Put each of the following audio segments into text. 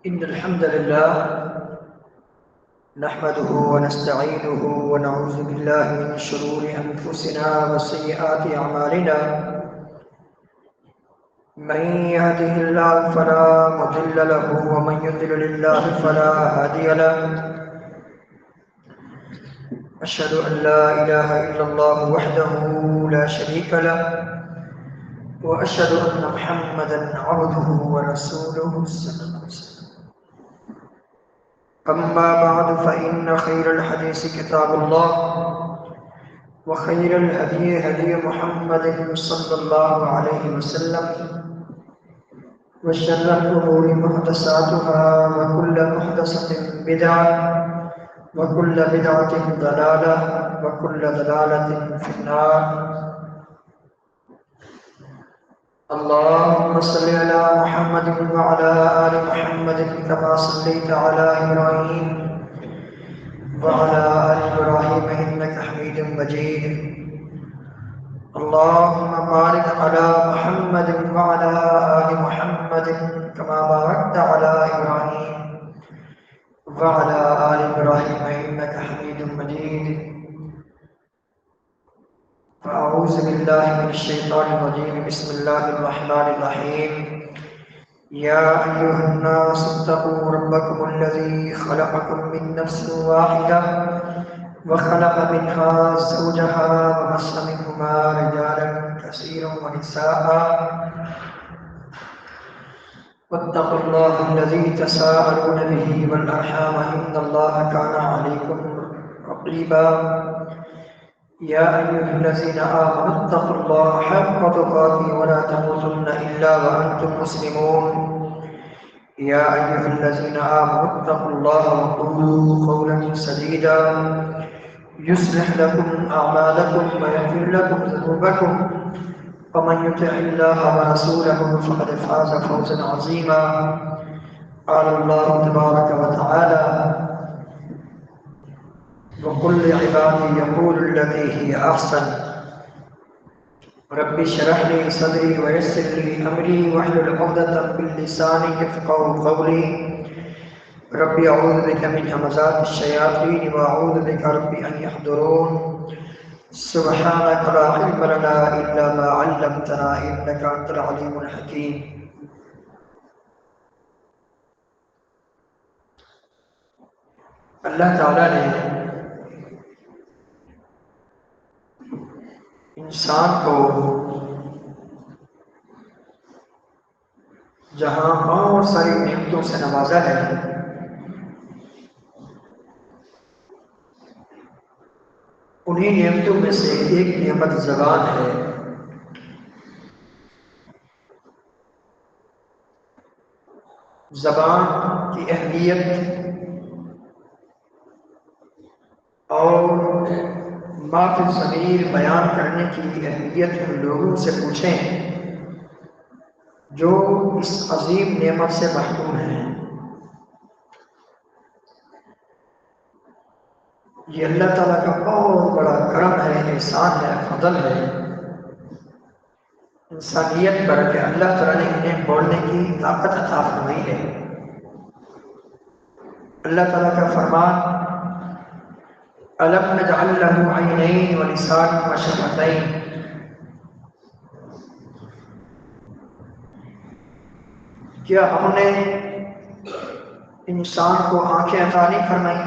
إن الحمد لله نحمده ونستعينه ونعوذ بالله من شرور أنفسنا وسيئات أعمالنا. من يهده الله فلا مضل له ومن يضلل الله فلا هادي له. أشهد أن لا إله إلا الله وحده لا شريك له وأشهد أن محمدا عبده ورسوله صلى الله عليه وسلم. أما بعد فإن خير الحديث كتاب الله وخير الهدي هدي محمد صلى الله عليه وسلم وشر الأمور محدثاتها وكل محدثة بدعة وكل بدعة ضلالة وكل ضلالة في النار. اللهم صل على محمد وعلى آل محمد كما صليت على إبراهيم وعلى آل إبراهيم إنك حميد مجيد. اللهم بارك على محمد وعلى آل محمد كما باركت على إبراهيم وعلى آل إبراهيم إنك حميد مجيد. فأعوذ بالله من الشيطان الرجيم. بسم الله الرحمن الرحيم. يا أيها الناس اتقوا ربكم الذي خلقكم من نفس واحدة وخلق منها زوجها وبث منهما رجالا كثيرا ونساء واتقوا الله الذي تساءلون به والأرحام إن الله كان عليكم رقيبا. يا أيها الذين آمنوا اتقوا الله حق تقاته ولا تموتن إلا وأنتم مسلمون. يا أيها الذين آمنوا اتقوا الله وقولوا قولا سديدا يصلح لكم أعمالكم ويغفر لكم ذنوبكم ومن يطع الله ورسوله فقد فاز فوزا عظيما. قال الله تبارك وتعالى: وقل لعبادي يقول التي هي أحسن رب اشرح لي صدري ويسر لي أمري واحلل عقدة من لساني يفقهوا قولي. رب أعوذ بك من همزات الشياطين وأعوذ بك رب أن يحضرون. سبحانك لا علم لنا إلا ما علمتنا إنك أنت العليم الحكيم. اللہ تعالیٰ نے انسان کو جہاں بہت ساری نعمتوں سے نوازا ہے، انہی نعمتوں میں سے ایک نعمت زبان ہے. زبان کی اہمیت اور ما فی الضمیر بیان کرنے کی اہمیت ان لوگوں سے پوچھیں جو اس عظیم نعمت سے محروم ہیں. یہ اللہ تعالیٰ کا بہت بڑا کرم ہے، احسان ہے، فضل ہے انسانیت پر کہ اللہ تعالیٰ نے انہیں بولنے کی طاقت عطا فرمائی ہے. اللہ تعالیٰ کا فرمان: أَلَمْ نَجْعَلْ لَهُ عَيْنَيْنِ وَلِسَانًا وَشَفَتَيْنِ. کیا ہم نے انسان کو آنکھیں عطا نہیں فرمائی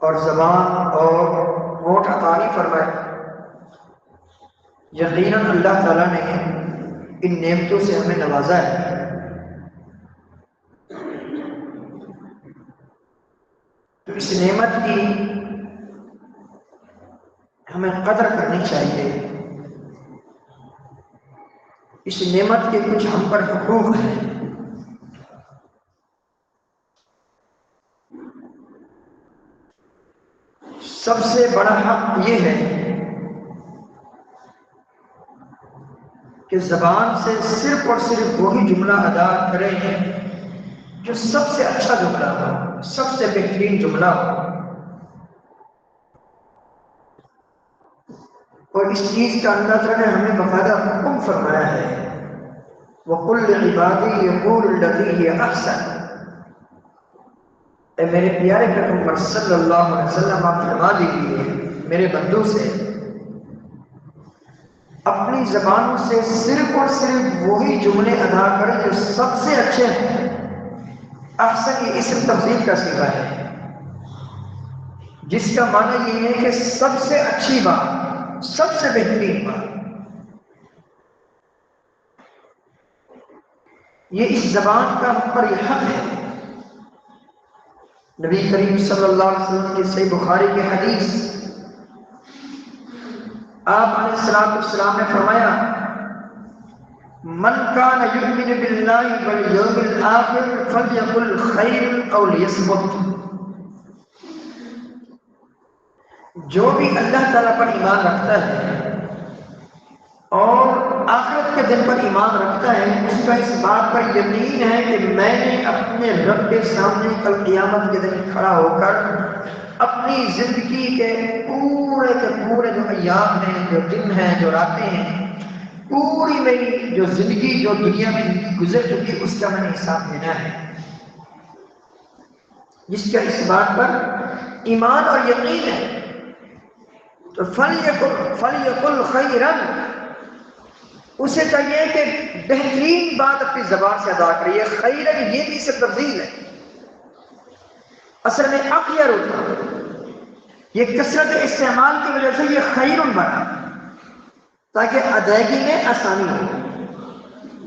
اور زبان اور ہونٹ عطا نہیں فرمائے؟ یقیناً اللہ تعالیٰ نے ان نعمتوں سے ہمیں نوازا ہے. تو اس نعمت کی ہمیں قدر کرنی چاہیے. اس نعمت کے کچھ ہم پر حقوق ہیں. سب سے بڑا حق یہ ہے کہ زبان سے صرف اور صرف وہی جملہ ادا کریں جو سب سے اچھا جملہ ہو، سب سے بہترین جملہ ہو. اور اس چیز کا اللہ تعالیٰ نے ہمیں باقاعدہ حکم فرمایا ہے: وَقُلْ لِعِبَادِي يَقُولُ الَّتِي هِيَ أَحْسَنُ. اے میرے پیارے پیغمبر صلی اللہ علیہ وسلم آپ فرما دیجیے میرے بندوں سے اپنی زبانوں سے صرف اور صرف وہی جملے ادا کریں جو سب سے اچھے ہیں۔ احسن یہ اسم تفضیل کا صیغہ ہے جس کا معنی یہ ہے کہ سب سے اچھی بات، سب سے بہترین بات۔ یہ اس زبان کا ہم پر یہ حق ہے۔ نبی کریم صلی اللہ علیہ وسلم کی صحیح بخاری کی حدیث، آپ علیہ السلام نے فرمایا من کان یؤمن باللہ والیوم الآخر فلیقل خیر او لیصمت۔ جو بھی اللہ تعالیٰ پر ایمان رکھتا ہے اور آخرت کے دن پر ایمان رکھتا ہے، اس کا اس بات پر یقین ہے کہ میں نے اپنے رب کے سامنے کل قیامت کے دن کھڑا ہو کر اپنی زندگی کے پورے جو ایام ہیں، جو دن ہیں، جو راتیں ہیں، پوری میری جو زندگی جو دنیا میں گزر چکی اس کا میں نے حساب دینا ہے۔ جس کا اس بات پر ایمان اور یقین ہے تو فلیقل خیرا، اسے چاہیے کہ بہترین بات اپنی زبان سے ادا کرے۔ یہ خیرا یہ بھی سے تبدیل ہے، اصل میں اخیر ہوتا ہے، یہ کثرت استعمال کی وجہ سے یہ خیر بنا تاکہ ادائیگی میں آسانی ہو۔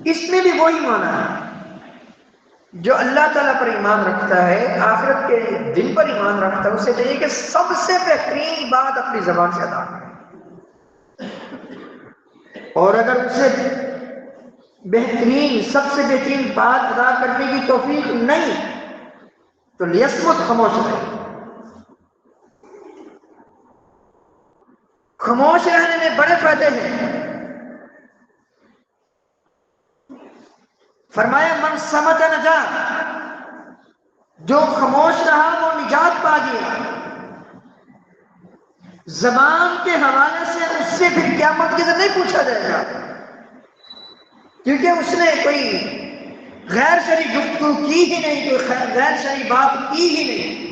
اس میں بھی وہی معنی ہے، جو اللہ تعالیٰ پر ایمان رکھتا ہے، آخرت کے دن پر ایمان رکھتا ہے، اسے چاہیے کہ سب سے بہترین بات اپنی زبان سے ادا کرے، اور اگر اسے بہترین سب سے بہترین بات ادا کرنے کی توفیق نہیں تو لیصمت، خاموش رہے۔ خاموش رہنے میں بڑے فائدے ہیں۔ فرمایا من صمت نجا، جو خاموش رہا وہ نجات پا گیا۔ زبان کے حوالے سے اس سے پھر قیامت کے دن نہیں پوچھا جائے گا، کیونکہ اس نے کوئی غیر شرعی گفتگو کی ہی نہیں، کوئی غیر شرعی بات کی ہی نہیں۔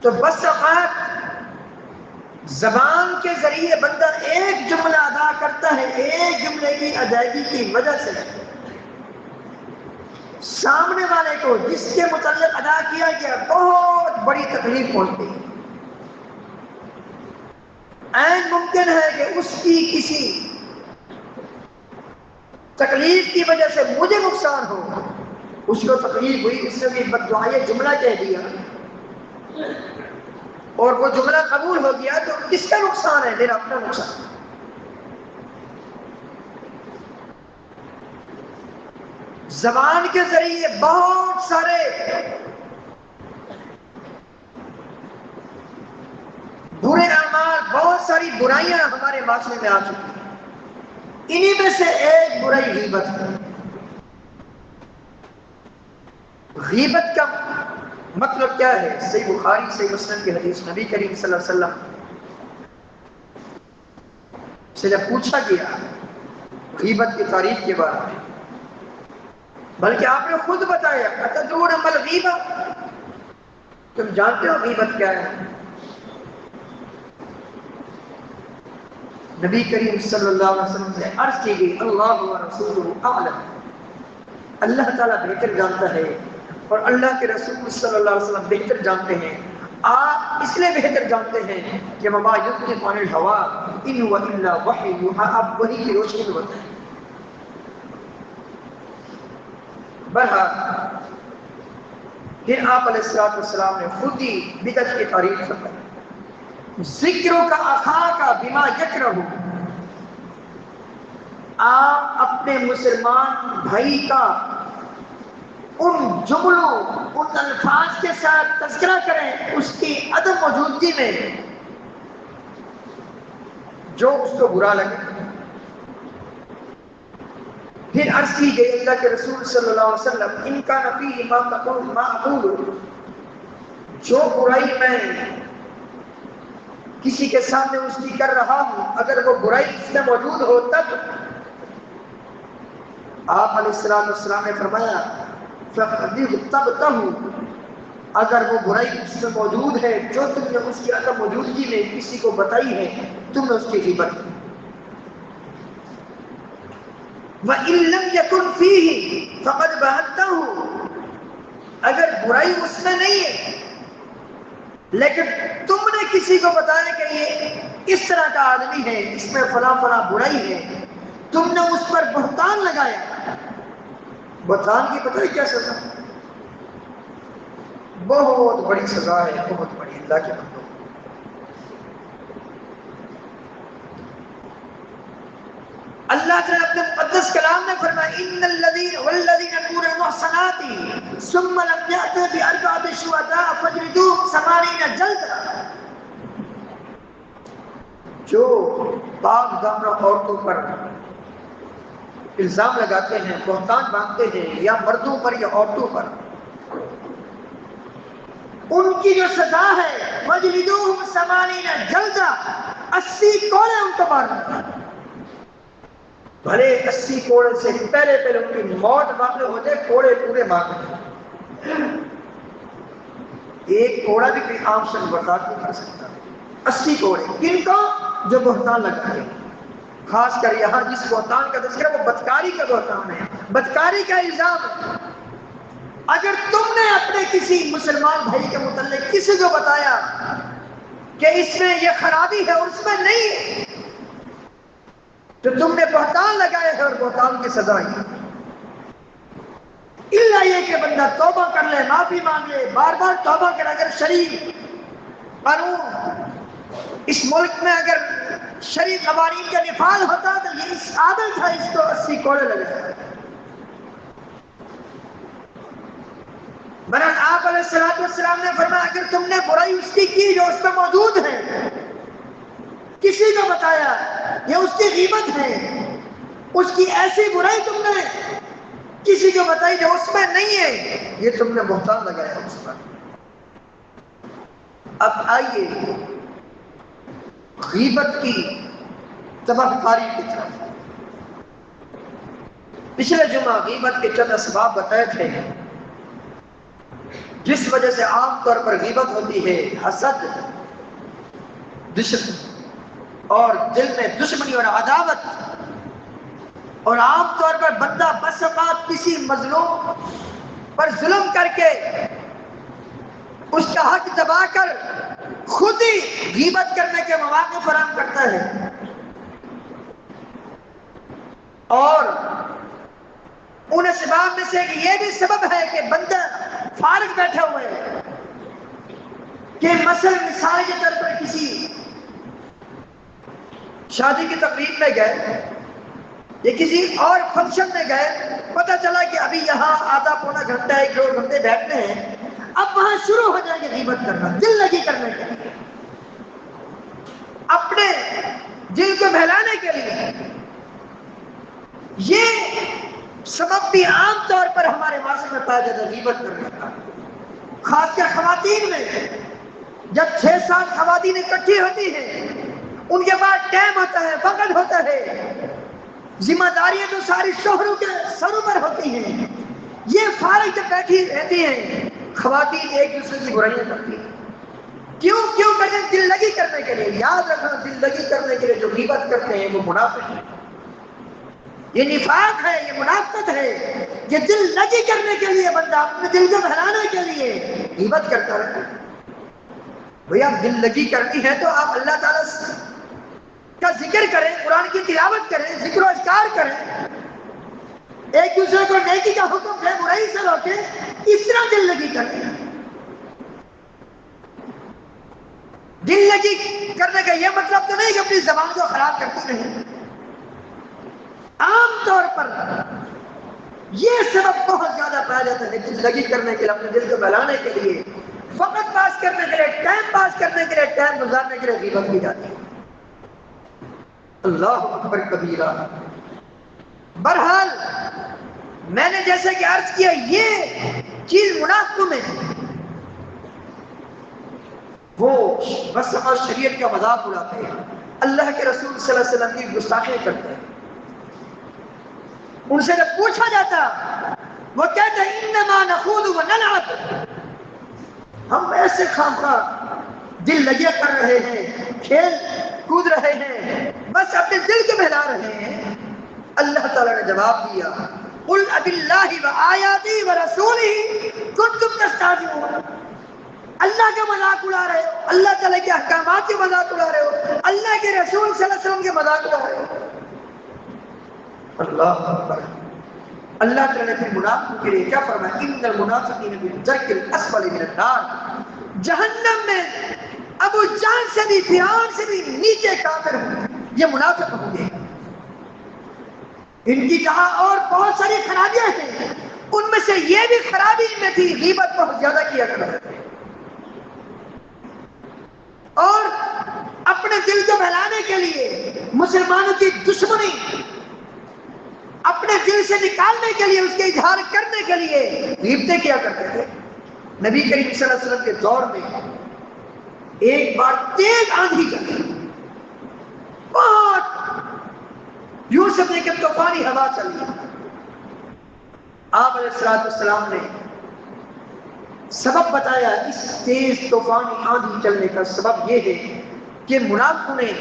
تو بس اوقات زبان کے ذریعے بندہ ایک جملہ ادا کرتا ہے، ایک جملے کی ادائیگی کی وجہ سے سامنے والے کو جس کے متعلق ادا کیا گیا بہت بڑی تکلیف پہنچتی ہے۔ عین ممکن ہے کہ اس کی کسی تکلیف کی وجہ سے مجھے نقصان ہو، اس کو تکلیف ہوئی، اس سے بھی بددعائے جملہ کہہ دیا اور وہ جملہ قبول ہو گیا، تو کس کا نقصان ہے؟ میرا اپنا نقصان۔ زبان کے ذریعے بہت سارے برے اعمال، بہت ساری برائیاں ہمارے معاشرے میں آ چکی ہیں۔ انہی میں سے ایک برائی غیبت ہے۔ غیبت کا مطلب کیا ہے؟ صحیح بخاری صحیح مسلم کی حدیث، نبی کریم صلی اللہ علیہ وسلم سے جب پوچھا گیا غیبت کی تعریف کے بارے میں، بلکہ آپ نے خود بتایا اتدرون ما الغیبہ، تم جانتے ہو غیبت کیا ہے؟ نبی کریم صلی اللہ علیہ وسلم سے عرض کی گئی اللہ و رسولہ اعلم، اللہ تعالیٰ بہتر جانتا ہے اور اللہ کے رسول صلی اللہ علیہ وسلم بہتر جانتے ہیں۔ آپ اس لیے بہتر جانتے ہیں کہ وما ینطق عن الہوی ان هو الا وحی یوحی، آپ وحی کی روشنی میں بتائیں۔ بہرحال پھر آپ علیہ السلام نے خود ہی بدعت کی تعریف فرمائی، ذکر کا اخا کا بما یکرہ، آپ اپنے مسلمان بھائی کا ان جملوں، ان الفاظ کے ساتھ تذکرہ کریں اس کی عدم موجودگی میں جو اس کو برا لگے۔ پھر عرض کی گئی اللہ کے رسول صلی اللہ علیہ وسلم ان کا نفی ما تقول ما اقول، جو برائی میں کسی کے سامنے اس کی کر رہا ہوں، اگر وہ برائی اس میں موجود ہو تب آپ علیہ السلام نے فرمایا اگر وہ برائی اس میں موجود ہے جو تم نے اس کی عدم موجودگی میں کسی کو بتائی ہے، تم نے اس کی غیبت کی۔ وَإِن لَّمْ يَكُنْ فِيهِ فَقَدْ بَهَتَّهُ، اگر برائی اس میں نہیں ہے لیکن تم نے کسی کو بتایا کہ یہ اس طرح کا آدمی ہے، اس میں فلاں فلاں برائی ہے، تم نے اس پر بہتان لگایا۔ بہتان کی پتہ ہے کیا سزا؟ بہت بڑی سزا ہے، بہت بڑی، اللہ کے بندوں۔ اللہ تعالیٰ اپنے مقدس کلام میں فرمایا ان الذین والذین یرمون المحصنات ثم لم یأتوا بأربعۃ شہداء فاجلدوہم 80 جلدہ، جو پاک دامنہ عورتوں پر الزام لگاتے ہیں، بہتان باندھتے ہیں، یا مردوں پر یا عورتوں پر، ان کی جو سزا ہے فاجلدوہم 80 جلدہ، 80 کوڑے ان کو مارنا۔ بھلے 80 کوڑے سے پہلے ان کی موت واقع ہو جائے، کوڑے پورے مارنے۔ ایک کوڑا بھی کوئی عام شخص برداشت نہیں کر سکتا، 80 کوڑے۔ کن کو؟ جو بہتان لگائے، خاص کر یہاں جس بہتان کا تذکرہ وہ بدکاری کا بہتان ہے، بدکاری کا الزام ہے۔ اگر تم نے اپنے کسی مسلمان بھائی کے متعلق کسی کو بتایا کہ اس میں یہ خرابی ہے اور اس میں نہیں ہے، تو تم نے بہتان لگائے ہے، اور بہتان کی سزا ہے۔ اللہ یہ کہ بندہ توبہ کر لے، معافی مانگ لے، بار بار توبہ کر۔ اگر شریع قانون اس ملک میں اگر شریع قوانین کا نفاذ ہوتا تو یہ اس عادل تھا، اس کو 80 کوڑے لگے۔ بہرحال آپ علیہ السلام نے فرمایا اگر تم نے برائی اس کی جو اس میں موجود ہے، کسی کو بتایا، یہ اس کی غیبت ہے، اس کی ایسی برائی تم نے کسی کو بتائی جو اس میں نہیں ہے، یہ تم نے بہتان لگایا اس پر۔ اب آئیے غیبت کی تباہ کاری کی طرف۔ پچھلے جمعہ غیبت کے چند اسباب بتائے تھے جس وجہ سے عام طور پر غیبت ہوتی ہے: حسد، دشمنی، اور دل میں دشمنی اور عداوت، اور عام طور پر بندہ بس اوقات کسی مظلوم پر ظلم کر کے اس کا حق دبا کر خود ہی غیبت کرنے کے مواقع فراہم کرتا ہے۔ اور ان اسباب میں سے یہ بھی سبب ہے کہ بندہ فارغ بیٹھے ہوئے کہ مثال کے طور پر کسی شادی کی تقریب میں گئے یا کسی اور فنکشن میں گئے، پتہ چلا کہ ابھی یہاں آدھا پونا گھنٹہ 1-2 گھنٹے بیٹھنے ہیں، اب وہاں شروع ہو جائیں گے غیبت کرنا، دل لگی کرنے کے لیے، اپنے دل کو بہلانے کے لیے۔ یہ سبب بھی عام طور پر ہمارے معاشرے میں پایا جاتا ہے غیبت کرنے کا، خاص کر خواتین میں۔ جب 6-7 خواتین اکٹھی ہوتی ہیں، ان کے پاس ٹائم ہوتا ہے، وقت ہوتا ہے، ذمہ داریاں تو ساری شوہروں کے سروں پر ہوتی ہیں، یہ فارغ جب بیٹھی رہتی ہیں، خواتین ایک دوسرے کی برائیاں کرتی ہیں۔ کیوں کرتے ہیں؟ دل لگی کرنے کے لیے۔ یاد رکھنا، دل لگی کرنے کے لیے جو غیبت کرتے ہیں وہ منافق ہیں، یہ نفاق ہے، یہ منافقت ہے۔ یہ دل لگی کرنے کے لیے بندہ اپنے دل کو بہلانے کے لیے غیبت کرتا رہتا ہے۔ بھیا دل لگی کرنی ہے تو آپ اللہ تعالیٰ کا ذکر کریں، قرآن کی تلاوت کریں، ذکر و اذکار کریں، ایک دوسرے کو نیکی کا حکم دیں، برائی سے روکیں، اس طرح دل لگی کریں۔ دل لگی کرنے کا یہ مطلب تو نہیں کہ اپنی زبان کو خراب کرتی رہیں۔ عام طور پر یہ سبب بہت زیادہ پایا جاتا ہے، دل لگی کرنے کے لیے، اپنے دل کو بہلانے کے لیے، وقت پاس کرنے کے لیے، ٹائم پاس کرنے کے لیے، ٹائم گزارنے کے لیے غیبت کی جاتی ہے۔ اللہ اکبر کبیرہ۔ بہرحال میں نے جیسے کہ عرض کیا، یہ چیز منافقوں میں ہے۔ وہ رسم اور شریعت کا مذاق اڑاتے ہیں، اللہ کے رسول صلی اللہ علیہ وسلم کی گستاخی کرتے ہیں. ان سے جب پوچھا جاتا وہ کہتے ہیں انما نخوض ونلعب، ہم ایسے خامخواہ دل لگے کر رہے ہیں، کھیل کود رہے ہیں، بس اپنے دل کو بہلا رہے ہیں. اللہ تعالیٰ نے جواب دیا قل اباللہ وآیاتہ ورسولہ کنتم تستہزئون، اللہ کا مذاق اڑا رہے ہو، اللہ تعالیٰ کے احکامات کے مذاق اڑا رہے ہو، اللہ کے رسول صلی اللہ علیہ وسلم کے مذاق اڑا رہے ہو. اللہ اکبر. اللہ تعالیٰ نے پھر منافقوں کے لیے کیا فرمایا؟ ان المنافقین فی الدرک الاسفل من النار، جہنم میں ابو جہل سے بھی فرعون سے بھی نیچے کافر ہوں گے، یہ منافق ہوں گے. ان کی جہاں اور بہت ساری خرابیاں ہیں، ان میں سے یہ بھی خرابی ان میں تھی، غیبت بہت زیادہ کیا کرتے تھے اور اپنے دل کو بہلانے کے لیے مسلمانوں کی دشمنی اپنے دل سے نکالنے کے لیے، اس کے اظہار کرنے کے لیے غیبتیں کیا کرتے تھے. نبی کریم صلی اللہ علیہ وسلم کے دور میں ایک بار تیز آندھی چلی، بہت یوں سمجھے کہ طوفانی ہوا چلی. آپ علیہ السلام نے سبب بتایا، اس تیز طوفانی آندھی چلنے کا سبب یہ ہے کہ منافقوں نے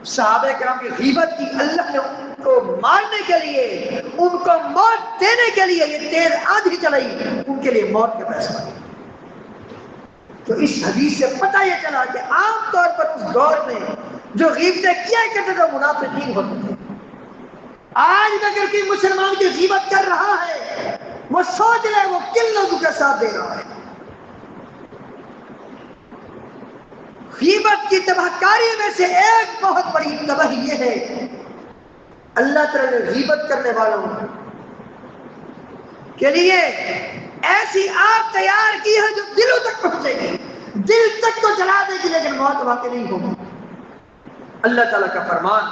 صحابہ کرام کی غیبت کی، اللہ نے ان کو مارنے کے لیے، ان کو موت دینے کے لیے یہ تیز آندھی چلائی، ان کے لیے موت کا فیصلہ. تو اس حدیث سے پتہ یہ چلا کہ عام طور پر اس دور میں جو غیبتیں کیا کرتے تھے منافقین ہوتے تھے. آج اگر کوئی مسلمان کی غیبت کر رہا ہے، وہ سوچ لے وہ کن لوگوں کے ساتھ دے رہا ہے. غیبت کی تباہ کاری میں سے ایک بہت بڑی تباہی یہ ہے، اللہ تعالی نے غیبت کرنے والوں کے لیے ایسی آگ تیار کی ہے جو دلوں تک پہنچے گی، دل تک تو جلا دے گی لیکن موت واقع نہیں ہوگی. اللہ تعالیٰ کا فرمان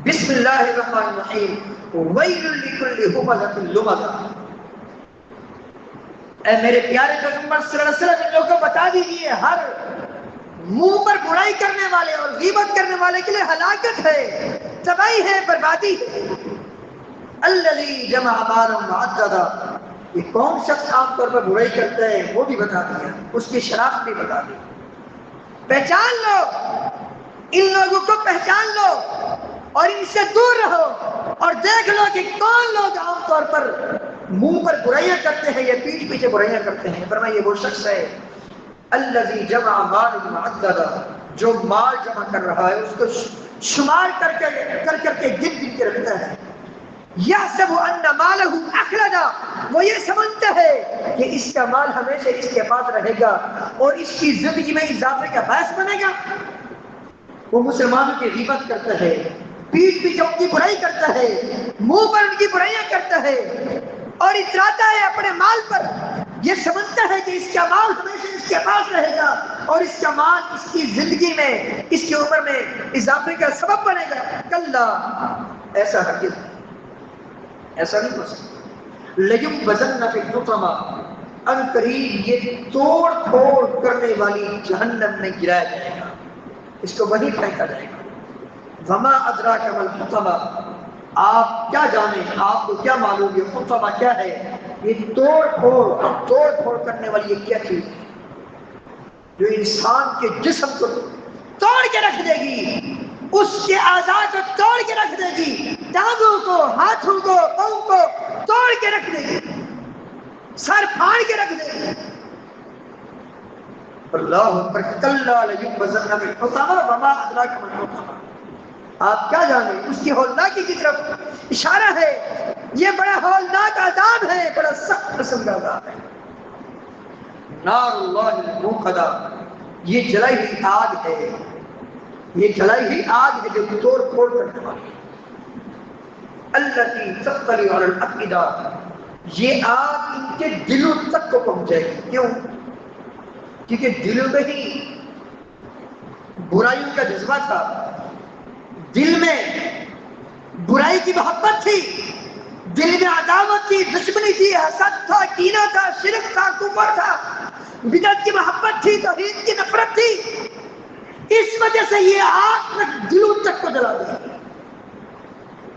بسم اللہ الرحمن الرحیم ویل لکل ہمزۃ لمزہ. اے میرے پیارے پیغمبر صلی اللہ علیہ وسلم ان لوگوں کو بتا دیجیے، ہر منہ پر برائی کرنے والے اور غیبت کرنے والے کے لیے ہلاکت ہے، تباہی ہے، بربادی ہے. الذی جمع مالا وعددا، یہ کون شخص عام طور پر برائی کرتا ہے وہ بھی بتا دیا، اس کی شناخت بھی بتا دی. پہچان لو، ان لوگوں کو پہچان لو اور ان سے دور رہو اور دیکھ لو کہ کون لوگ عام طور پر منہ پر برائیاں کرتے ہیں یا پیٹھ پیچھے برائیاں کرتے ہیں. فرمایا یہ وہ شخص ہے الذی جمع مالا وعددا، جو مال جمع کر رہا ہے اس کو شمار کر کے گن کے رکھتا ہے. یحسب ان مالہ اخلدا، وہ یہ سمجھتا ہے کہ اس کا مال ہمیشہ اس کے پاس رہے گا اور اس کی زندگی میں اضافے کا باعث بنے گا. وہ مسلمانوں کی غیبت کرتا ہے، پیٹھ پیچھے ان کی برائی کرتا ہے، منہ پر ان کی برائیاں کرتا ہے اور اتراتا ہے اپنے مال پر. یہ سمجھتا ہے کہ اس کا مال ہمیشہ اس کے پاس رہے گا اور اس کا مال اس کی زندگی میں، اس کی عمر میں اضافے کا سبب بنے گا. کلا، ایسا ہرگز ایسا نہیں ہو سکتا. لیبذن فی الحطمہ، ان قریب یہ توڑ پھوڑ کرنے والی جہنم میں گرایا جائے گا، اس کو وہیں پھینکا جائے گا. وما ادراک ما الحطمہ، آپ کیا جانیں، آپ کو کیا معلوم یہ حطمہ کیا ہے؟ یہ توڑ پھوڑ کرنے والی یہ کیا چیز ہے جو انسان کے جسم کو توڑ کے رکھ دے گی، اس کے اعضاء کو توڑ کے رکھ دے گی، ٹانگوں کو، ہاتھوں کو، پاؤں کو توڑ کے رکھ دے گی، سر پھاڑ کے رکھ دے گی. اللہ اکبر. کلا لیبذن فی الحطمہ وما ادراک ما الحطمہ، آپ کیا جانیں، اس کی ہولناکی کی طرف اشارہ ہے. یہ بڑا ہولناک عذاب ہے، بڑا سخت قسم کا عذاب ہے. نار اللہ الموقدہ، یہ جلائی ہوئی آگ ہے، یہ جلائی ہوئی آگ ہے جو توڑ پھوڑ کرنے والی ہے. التی تطلع علی الافئدہ، یہ آگ ان کے دلوں تک کو پہنچے گی. کیوں؟ کیونکہ دلوں میں ہی برائیوں کا جذبہ تھا، دل میں برائی کی محبت تھی، دل میں عداوت تھی، دشمنی تھی، حسد تھا، کینہ تھا، شرک تھا، کفر تھا. بدعت کی محبت تھی، توحید کی نفرت تھی، اس وجہ سے یہ آگ دلوں تک کو جلا دیا.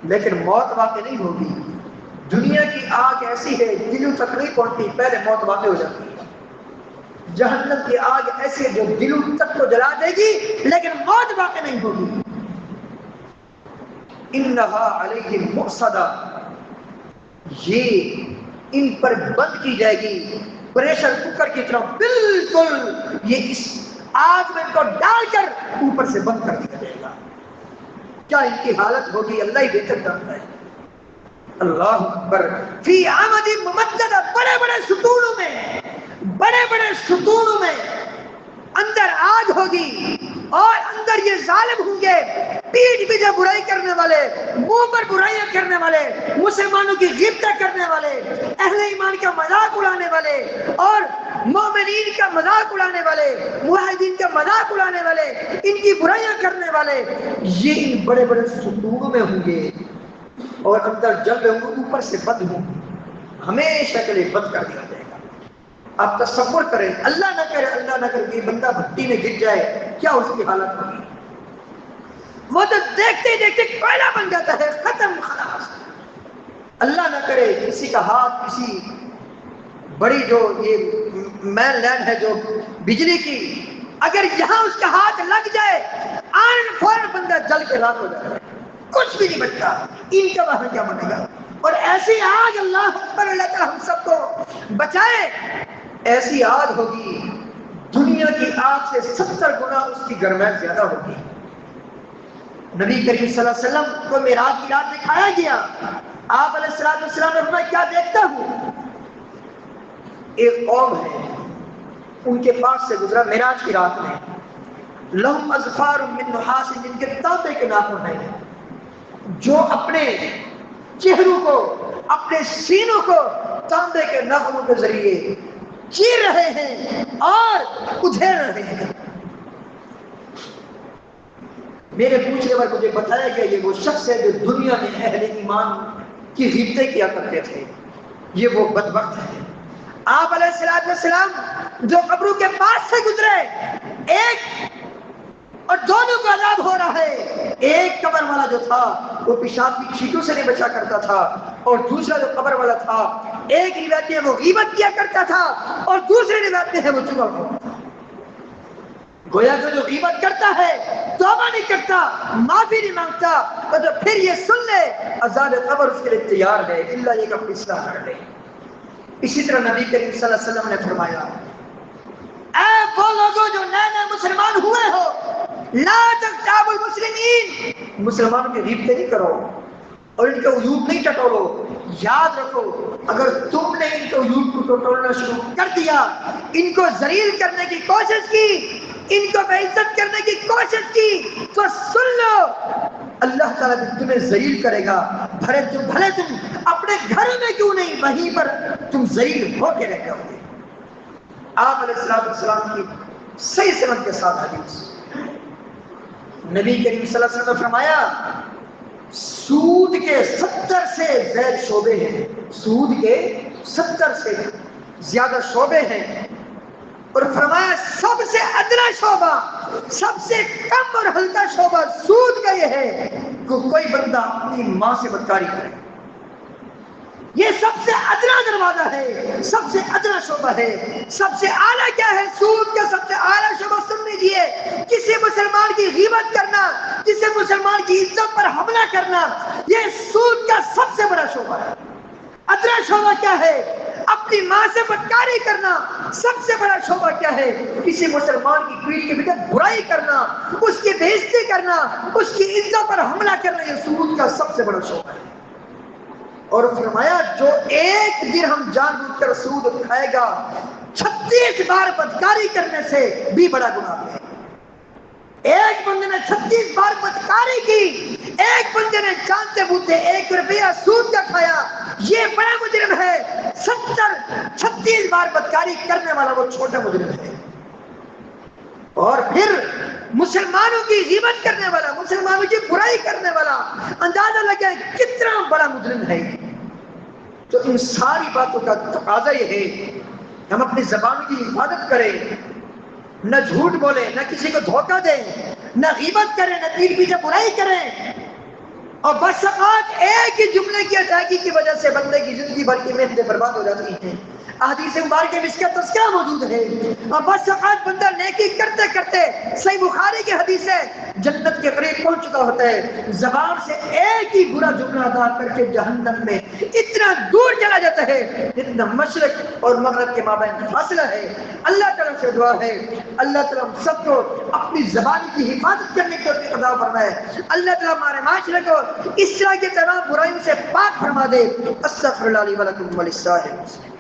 لیکن موت واقع نہیں ہوگی. دنیا کی آگ ایسی ہے دلوں تک نہیں پہنچتی، پہلے موت واقع ہو جاتی ہے. جہنم کی آگ ایسی ہے جو دلوں تک کو جلا دے گی لیکن موت واقع نہیں ہوگی. انہا علیہم مؤصدہ، یہ ان پر بند کی جائے گی پریشر کوکر کی طرح، بالکل یہ اس آگ میں کو ڈال کر اوپر سے بند کر دیا جائے گا. کیا ان کی حالت ہوگی اللہ ہی بہتر جانتا ہے. اللہ اکبر. فی عمد ممددہ، بڑے بڑے ستونوں میں، بڑے بڑے ستونوں میں اندر آگ ہوگی اور اندر یہ ظالم ہوں گے، پیٹھ پیچھے برائی کرنے والے، منہ پر برائیاں کرنے والے، مسلمانوں کی غیبتیں کرنے والے، اہل ایمان کا مذاق اڑانے والے اور مومنین کا مذاق اڑانے والے، موحدین کا مذاق اڑانے والے، ان کی برائیاں کرنے والے، یہ ان بڑے بڑے ستونوں میں ہوں گے اور اندر جل رہے ہوں، اوپر سے بند ہوں گے، ہمیشہ کے لیے بند کر دیا جائے گا. آپ تصور کریں، اللہ نہ کرے، اللہ نہ کرے یہ بندہ بھٹی میں گر جائے، کیا اس کی حالت ہوگی؟ وہ تو دیکھتے ہی دیکھتے کوئلہ بن جاتا ہے، ختم خلاص. اللہ نہ کرے کسی کا ہاتھ کسی بڑی جو یہ مین لینڈ ہے جو بجلی کی، اگر یہاں اس کا ہاتھ لگ جائے آن فوراً بندہ جل کے راک ہو جائے، کچھ بھی نہیں بچتا. ان کا وہاں کیا بنے گا؟ اور ایسی آگ، اللہ اکبر، اللہ تعالی ہم سب کو بچائے، ایسی آگ ہوگی دنیا کی آگ سے 70 گنا اس کی گرمائش زیادہ ہوگی. نبی کریم صلی اللہ علیہ وسلم کو معراج کی رات دکھایا گیا. آپ علیہ السلام نے فرمایا کیا دیکھتا ہوں؟ ایک قوم ہے، ان کے پاس سے گزرا معراج کی رات میں، لہم اظفار من نحاس، جن کے تانبے کے ناخن ہیں، جو اپنے چہروں کو، اپنے سینوں کو تانبے کے ناخنوں کے ذریعے چیر رہے ہیں اور ادھیڑ رہے ہیں. میرے پوچھنے پر مجھے بتایا گیا یہ وہ شخص ہے جو دنیا میں اہل ایمان کی غیبتیں کیا کرتے تھے، یہ وہ بدبخت ہے. آپ علیہ السلام جو قبروں کے پاس سے گزرے، ایک اور دونوں کو عذاب ہو رہا ہے. ایک قبر والا جو تھا وہ پیشاب کی چھینٹوں سے نہیں بچا کرتا تھا، اور دوسرا جو قبر والا تھا ایک روایت میں وہ غیبت کیا کرتا تھا اور دوسرے روایت میں ہے وہ چگل کرتا تھا. گویا کہ جو غیبت کرتا ہے، توبہ نہیں کرتا، معافی نہیں مانگتا، تو پھر یہ سن لے عذاب قبر اس کے لیے تیار ہے، الا یہ کہ اپنی اصلاح کر لے. اسی طرح نبی کریم صلی اللہ علیہ وسلم نے فرمایا، اے وہ لوگوں جو نئے نئے مسلمان ہوئے ہو، لا تغتابوا المسلمین، مسلمانوں کی غیبتیں نہیں کرو اور ان کے عیوب نہیں ٹٹولو. یاد رکھو اگر تم نے ان کے عیوب کو ٹٹولنا شروع کر دیا، ان کو ذلیل کرنے کی کوشش کی، ان کو بے عزت کرنے کی کوشش کی، تو سن لو اللہ تعالیٰ بھی تمہیں ذلیل کرے گا. بھلے تم اپنے گھر میں کیوں نہیں، وہیں پر تم ذلیل ہو کے رہ جاؤ گے. آپ علیہ السلام کی صحیح سند کے ساتھ حدیث، نبی کریم صلی اللہ علیہ وسلم نے فرمایا سود کے 70 سے زیادہ شعبے ہیں، سود کے 70 سے زیادہ شعبے ہیں، اور فرمایا سب سے ادنا شعبہ، سب سے کم اور ہلکا شعبہ سود کا یہ ہے کہ کوئی بندہ اپنی ماں سے بدکاری کرے. یہ سب سے ادنا دروازہ ہے، سب سے ادنا شعبہ ہے. سب سے اعلیٰ کیا ہے؟ سود کا سب سے اعلیٰ شعبہ سن لیجیے، کسی مسلمان کی غیبت کرنا، کسی مسلمان کی عزت پر حملہ کرنا، یہ سود کا سب سے بڑا شعبہ ہے. ادنا شعبہ کیا ہے؟ اپنی ماں سے بدکاری کرنا. سب سے بڑا شعبہ کیا ہے؟ کسی مسلمان کی پیٹھ کے پیچھے برائی کرنا، اس کی بے عزتی کرنا، اس کی عزت پر حملہ کرنا، یہ سود کا سب سے بڑا شعبہ ہے. اور فرمایا جو ایک درہم جان بوجھ کر سود کھائے گا 36 بار بدکاری کرنے سے بھی بڑا گناہ ہے. ایک بندے نے 36 بار بدکاری کی، ایک بندے نے جانتے بوجھتے 1 روپیہ سود کا کھایا، یہ بڑا مجرم ہے. 36 بار بدکاری کرنے والا وہ چھوٹا مجرم ہے. اور پھر مسلمانوں کی غیبت کرنے والا، مسلمانوں کی برائی کرنے والا، اندازہ لگے کتنا بڑا مجرم ہے. تو ان ساری باتوں کا تقاضا یہ ہے ہم اپنی زبان کی حفاظت کریں، نہ جھوٹ بولیں، نہ کسی کو دھوکہ دیں، نہ غیبت کریں، نہ پیٹھ پیچھے برائی کریں. اور بس اوقات ایک ہی جملے کی ادائیگی کی وجہ سے بندے کی زندگی بھر کی محنتیں برباد ہو جاتی ہیں. احادیث مبارکہ میں اس کا تذکرہ موجود ہے. اور بس اوقات بندہ نیکی کرتے کرتے، صحیح بخاری کی حدیث ہے، جنت کے قریب پہنچ چکا ہوتا ہے، زبان سے ایک ہی برا جملہ ادا کر کے جہنم میں اتنا دور چلا جاتا ہے جتنا مشرق اور مغرب کے مابین فاصلہ ہے. اللہ تعالیٰ سے دعا ہے اللہ تعالیٰ ہم سب کو اپنی زبان کی حفاظت کرنے کی توفیق عطا فرمائے. اللہ تعالیٰ ہمارے معاشرے کو اس طرح کے تمام برائیوں سے پاک فرما دے. استغفر اللہ لی ولکم وللسائر المسلمین.